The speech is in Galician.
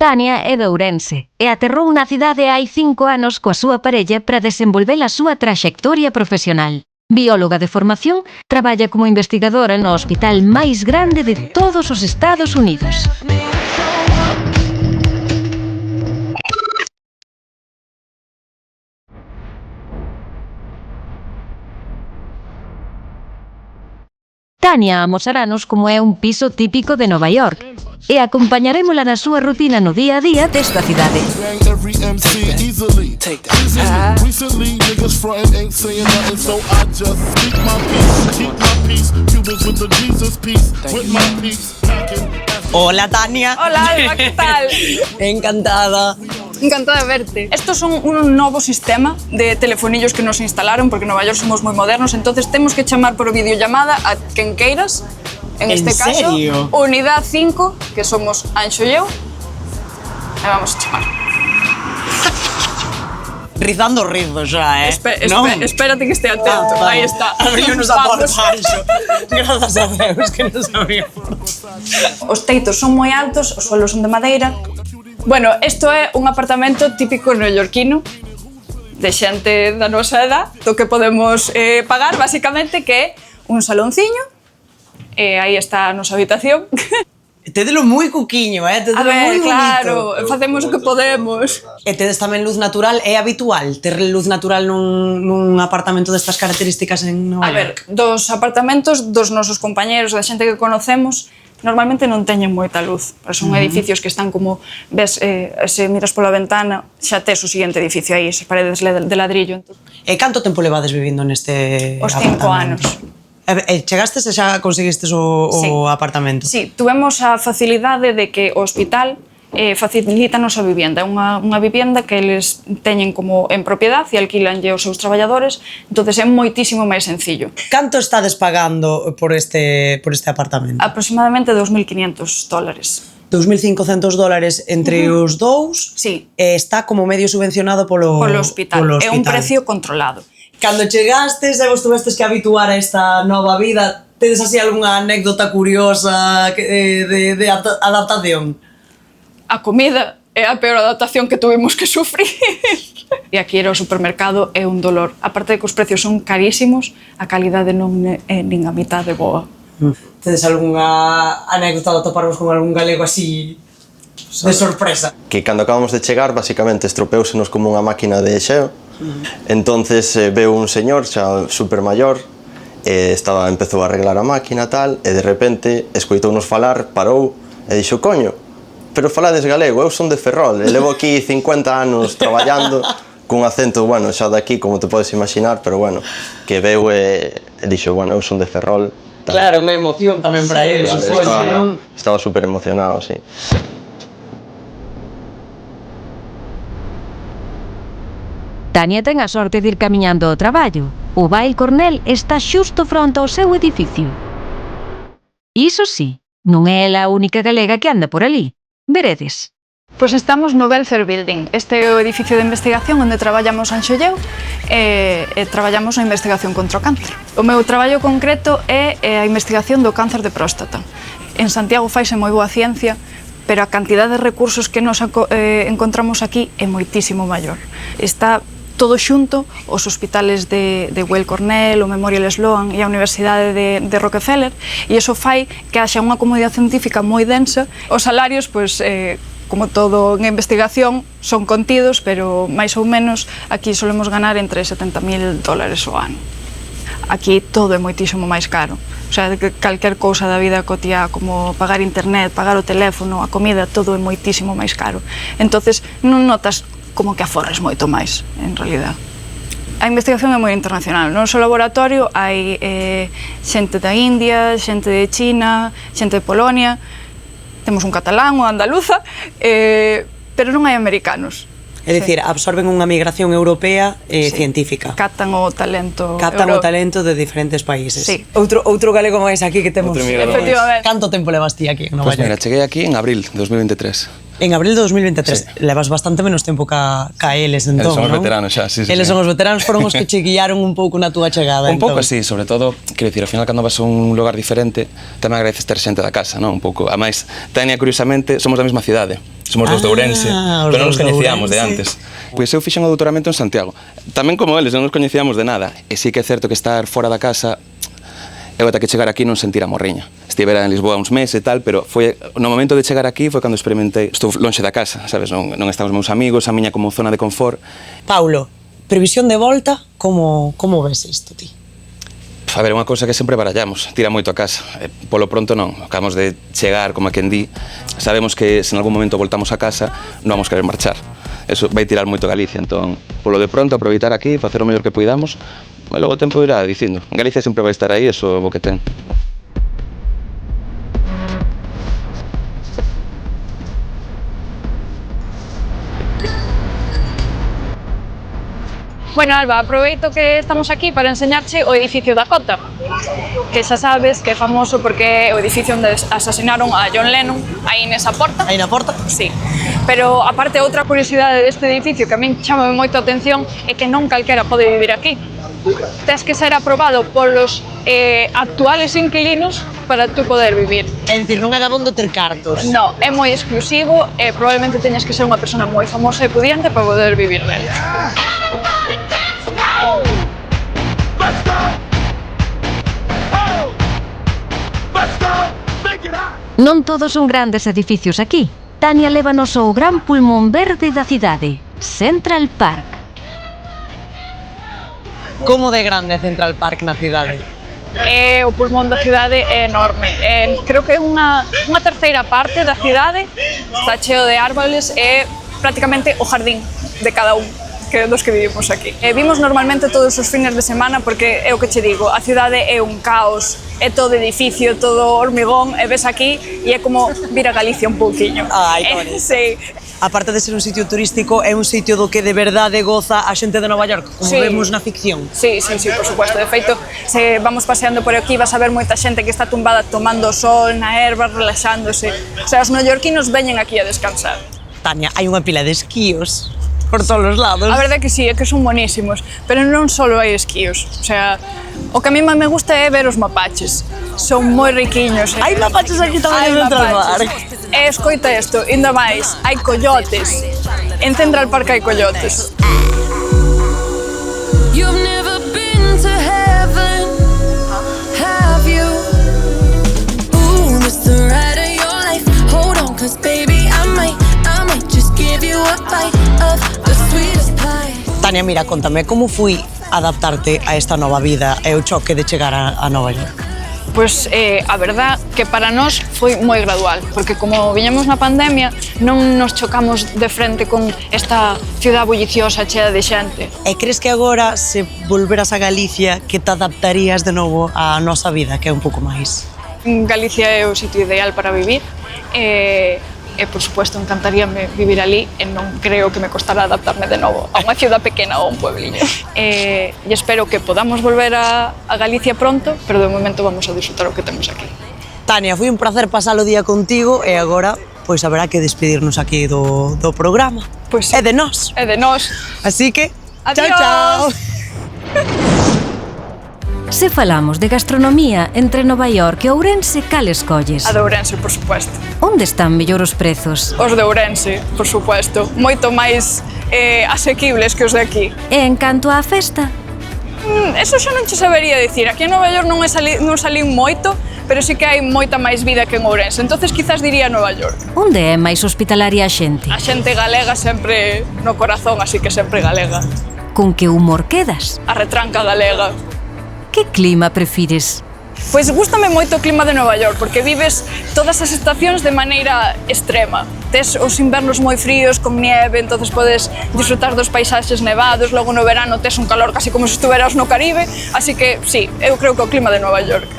Tania é de Ourense e aterrou na cidade hai 5 anos coa súa parella para desenvolver a súa traxectoria profesional. Bióloga de formación, traballa como investigadora no hospital máis grande de todos os Estados Unidos. Tania amosaranos como é un piso típico de Nova York e acompañarémola na súa rutina no día a día desta cidade. Hola, Tania. Hola, Alba, ¿qué tal? Encantada. Encantada de verte. Estos son un novo sistema de telefonillos que nos instalaron porque en Nova York somos moi modernos, entonces temos que chamar por videollamada a quen queiras. En este caso, serio? Unidad 5, que somos Anxo e eu. E vamos a chamar. Rizando rizo xa, Espérate que esté atento. Aí está. Abriu-nos a porta, Anxo. Grazas a Deus que nos abriu. Os teitos son moi altos, os suelos son de madeira. Bueno, isto é un apartamento típico neoyorquino de xente da nosa edad, do que podemos pagar, basicamente, que é un salonciño, e aí está a nosa habitación. Tédelo moi cuquiño, tédelo moi bonito. Claro, facemos o que podemos. E tedes tamén luz natural, é habitual ter luz natural nun apartamento destas características en Nova York? A ver, dos apartamentos dos nosos compañeros, da xente que conocemos, normalmente non teñen moita luz. Son edificios que están como, ves, se miras pola ventana, xa tes o seguinte edificio aí, esas paredes de ladrillo. E canto tempo levades vivindo neste Os apartamento? 5 anos. E chegastes e xa conseguistes o apartamento? Sí, tuvemos a facilidade de que o hospital facilítanos a vivenda. É unha vivenda que eles teñen como en propiedade e alquilanlle aos seus traballadores, entonces é moitísimo máis sencillo. Canto estades pagando por este apartamento? Aproximadamente $2.500. $2.500 entre os dous. Sí. Está como medio subvencionado polo hospital. É un precio controlado. Cando chegastes e vos tuvestes que habituar a esta nova vida, tedes así algunha anécdota curiosa de adaptación? A comida é a peor adaptación que tuvimos que sufrir. E aquí era o supermercado é un dolor. Aparte de que os precios son carísimos, a calidade non é nin a mitad de boa. Tedes algunha anécdota de toparvos con algún galego así de sorpresa? Que cando acabamos de chegar, basicamente estropeúsenos como unha máquina de xeo. Entonces veu un señor xa super maior, empezou a arreglar a máquina tal, e de repente escoitounos falar, parou e dixo: "Coño, pero falades galego, eu son de Ferrol, e levo aquí 50 anos traballando", cun acento, bueno, xa daqui, como te podes imaginar, pero bueno, que veu e dixo: "Bueno, eu son de Ferrol". Tal. Claro, unha emoción tamén para ele, estaba super emocionado, sí. Tania ten a sorte de ir camiñando ao traballo. O Weill Cornell está xusto fronte ao seu edificio. Iso sí, non é ela a única galega que anda por ali. Veredes. Pois estamos no Belfer Building. Este é o edificio de investigación onde traballamos Anxo e eu e traballamos na investigación contra o cáncer. O meu traballo concreto é a investigación do cáncer de próstata. En Santiago faise moi boa ciencia, pero a cantidade de recursos que nos encontramos aquí é moitísimo maior. Está todo xunto, os hospitales de Weill Cornell, o Memorial Sloan e a Universidade de Rockefeller, e iso fai que haxa unha comunidade científica moi densa. Os salarios, pois, como todo en investigación, son contidos, pero máis ou menos aquí solemos ganar entre $70.000 ao ano. Aquí todo é moitísimo máis caro. O sea, calquer cousa da vida cotiá, como pagar internet, pagar o teléfono, a comida, todo é moitísimo máis caro. Entonces, non notas como que aforres moito máis, en realidad. A investigación é moi internacional. No noso laboratorio hai xente da India, xente de China, xente de Polonia, temos un catalán, unha andaluza, pero non hai americanos. É dicir, absorben unha migración europea científica. Captan o talento o talento de diferentes países. Sí. Outro galego máis aquí que temos. Efectivamente. Canto tempo levas ti aquí en Nova York? Pues mira, cheguei aquí en abril de 2023. En abril de 2023, levas bastante menos tempo ca eles, entón, Eles son os non? veteranos xa, sí. Eles son os veteranos, foron os que che guiaron un pouco na túa chegada, Un pouco entón. así, sobre todo, quero dicir, ao final cando vas a un lugar diferente, tamén agradeces ter xente da casa, non? Un pouco. A máis, Tania, curiosamente, somos da mesma cidade. Somos dos de Ourense, pero non nos coñecíamos de antes. Pois eu fixen o doutoramento en Santiago. Tamén como eles, non nos coñecíamos de nada. E sí que é certo que estar fora da casa, eu ata que chegar aquí non sentira morriña. Estivera en Lisboa uns meses e tal, pero foi no momento de chegar aquí foi cando experimentei, estou lonxe da casa, sabes, non están os meus amigos, a miña como zona de confort. Paulo, previsión de volta, como ves isto, ti? A ver, unha cousa que sempre barallamos, tira moito a casa. Polo pronto non, acabamos de chegar, como a quen di, sabemos que se en algún momento voltamos a casa non vamos querer marchar. Eso vai tirar moito Galicia, entón, polo de pronto, aproveitar aquí, facer o mellor que poidamos, e logo o tempo irá dicindo. Galicia sempre vai estar aí, eso é o que ten. Bueno, Alba, aproveito que estamos aquí para enseñarche o edificio da Cota, que xa sabes que é famoso porque é o edificio onde asasinaron a John Lennon, aí nesa porta. Aí na porta? Sí, pero aparte outra curiosidade deste edificio que a min chama moito a atención é que non calquera pode vivir aquí. Tes que ser aprobado polos actuales inquilinos para tú poder vivir. É dicir, non é dabondo ter cartos. No, é moi exclusivo e probablemente teñas que ser unha persona moi famosa e pudiente para poder vivir nele. Non todos son grandes edificios aquí. Tania lévanos ao gran pulmón verde da cidade, Central Park. Como de grande é Central Park na cidade? O pulmón da cidade é enorme. Creo que é unha terceira parte da cidade, está cheo de árboles e prácticamente o jardín de cada un dos que vivimos aquí. Vimos normalmente todos os fines de semana porque é o que che digo, a cidade é un caos, é todo edificio, todo hormigón, e ves aquí e é como vir a Galicia un pouquiño. Ai, que bonito. Sí. Aparte de ser un sitio turístico, é un sitio do que de verdade goza a xente de Nova York, como Sí. vemos na ficción. Sí, por supuesto. De feito, se vamos paseando por aquí vas a ver moita xente que está tumbada tomando sol na erva, relaxándose. O sea, os neoyorquinos veñen aquí a descansar. Tania, hai unha pila de esquíos por todos os lados. A verdade é que sí, é que son bonísimos, pero non só hai esquíos. O sea, o que a mí máis me gusta é ver os mapaches. Son moi riquiños. Hai mapaches aquí tamén en Central Park. E escoita isto, ainda máis, hai coyotes. En Central Park hai coyotes. You've never been to heaven, have you? Ooh, this the ride of your life. Hold on, 'cause baby, I might just give you a bite of the sweetest pie. Tania, mira, contame, como foi adaptarte a esta nova vida e o choque de chegar a Nova York? Pois a verdad que para nós foi moi gradual, porque como viñamos na pandemia non nos chocamos de frente con esta ciudad bulliciosa chea de xente. E crees que agora, se volveras a Galicia, que te adaptarías de novo á nosa vida, que é un pouco máis? Galicia é o sitio ideal para vivir e por supuesto encantaríame vivir ali e non creo que me costará adaptarme de novo a unha ciudad pequena ou a un puebliño. E espero que podamos volver a Galicia pronto, pero de momento vamos a disfrutar o que temos aquí. Tania, foi un placer pasar o día contigo e agora pois haberá que despedirnos aquí do programa. Pois sí. É de nós. É de nós. Así que, Adiós. chao, chao. Se falamos de gastronomía entre Nova York e Ourense, cal escolles? A de Ourense, por supuesto. Onde están mellor os prezos? Os de Ourense, por supuesto. Moito máis asequibles que os de aquí. E en canto á festa? Eso xa non che sabería dicir. Aquí en Nova York non salín moito, pero sí que hai moita máis vida que en Ourense. Entonces quizás diría Nova York. Onde é máis hospitalaria a xente? A xente galega sempre no corazón, así que sempre galega. Con que humor quedas? A retranca galega. Que clima prefires? Pois gústame moito o clima de Nova York, porque vives todas as estacións de maneira extrema. Tes os invernos moi fríos, con nieve, entonces podes disfrutar dos paisaxes nevados, logo no verano tes un calor casi como se estuveras no Caribe, así que sí, eu creo que o clima de Nova York.